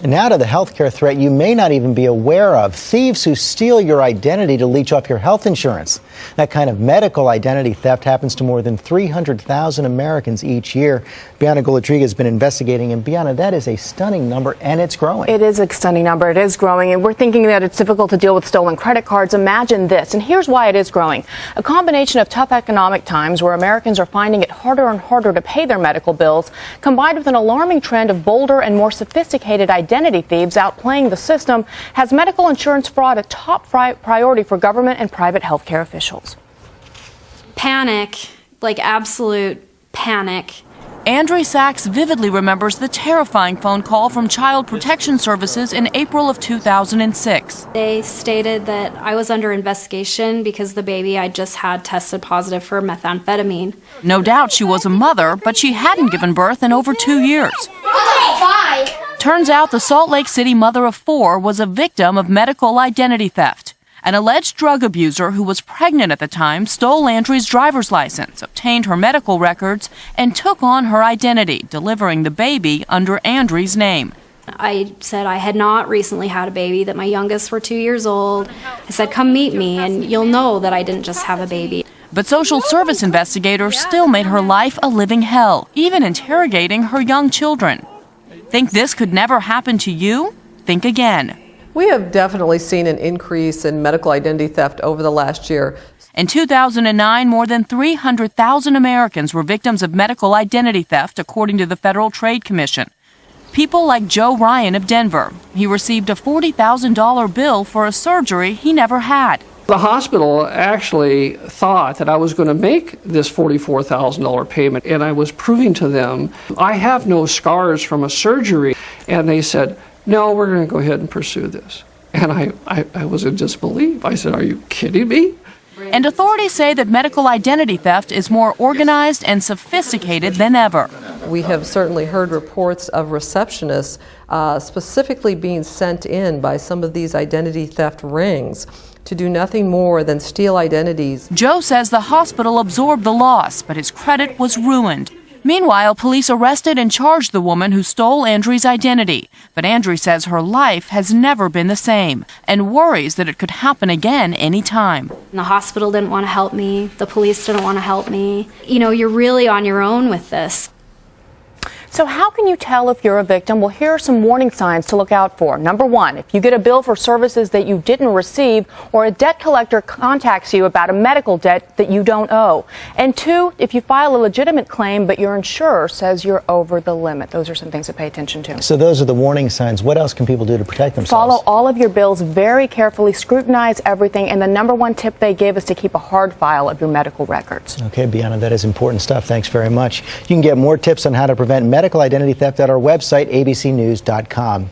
And now to the healthcare threat you may not even be aware of. Thieves who steal your identity to leech off your health insurance. That kind of medical identity theft happens to more than 300,000 Americans each year. Bianna Golodryga has been investigating, and Bianna, that is a stunning number, and it's growing. It is a stunning number. It is growing, and we're thinking that it's difficult to deal with stolen credit cards. Imagine this, and here's why it is growing. A combination of tough economic times where Americans are finding it harder and harder to pay their medical bills, combined with an alarming trend of bolder and more sophisticated identity thieves outplaying the system, has medical insurance fraud a top priority for government and private healthcare officials. Panic, like absolute panic. Andrea Sachs vividly remembers the terrifying phone call from Child Protection Services in April of 2006. They stated that I was under investigation because the baby I just had tested positive for methamphetamine. No doubt she was a mother, but she hadn't given birth in over 2 years. Turns out the Salt Lake City mother of 4 was a victim of medical identity theft. An alleged drug abuser who was pregnant at the time stole Andrea's driver's license, obtained her medical records, and took on her identity, delivering the baby under Andrea's name. I said I had not recently had a baby, that my youngest were 2 years old. I said, come meet me and you'll know that I didn't just have a baby. But social service investigators still made her life a living hell, even interrogating her young children. Think this could never happen to you? Think again. We have definitely seen an increase in medical identity theft over the last year. In 2009, more than 300,000 Americans were victims of medical identity theft, according to the Federal Trade Commission. People like Joe Ryan of Denver. He received a $40,000 bill for a surgery he never had. The hospital actually thought that I was going to make this $44,000 payment, and I was proving to them I have no scars from a surgery, and they said, no, we're going to go ahead and pursue this. And I was in disbelief. I said, are you kidding me? And authorities say that medical identity theft is more organized and sophisticated than ever. We have certainly heard reports of receptionists specifically being sent in by some of these identity theft rings to do nothing more than steal identities. Joe says the hospital absorbed the loss, but his credit was ruined. Meanwhile, police arrested and charged the woman who stole Andrea's identity. But Andrea says her life has never been the same and worries that it could happen again any time. The hospital didn't want to help me. The police didn't want to help me. You know, you're really on your own with this. So how can you tell if you're a victim? Well, here are some warning signs to look out for. Number 1, if you get a bill for services that you didn't receive, or a debt collector contacts you about a medical debt that you don't owe. And 2, if you file a legitimate claim but your insurer says you're over the limit. Those are some things to pay attention to. So those are the warning signs. What else can people do to protect themselves? Follow all of your bills very carefully, scrutinize everything, and the number 1 tip they give is to keep a hard file of your medical records. Okay, Bianna, that is important stuff. Thanks very much. You can get more tips on how to prevent medical identity theft at our website, abcnews.com.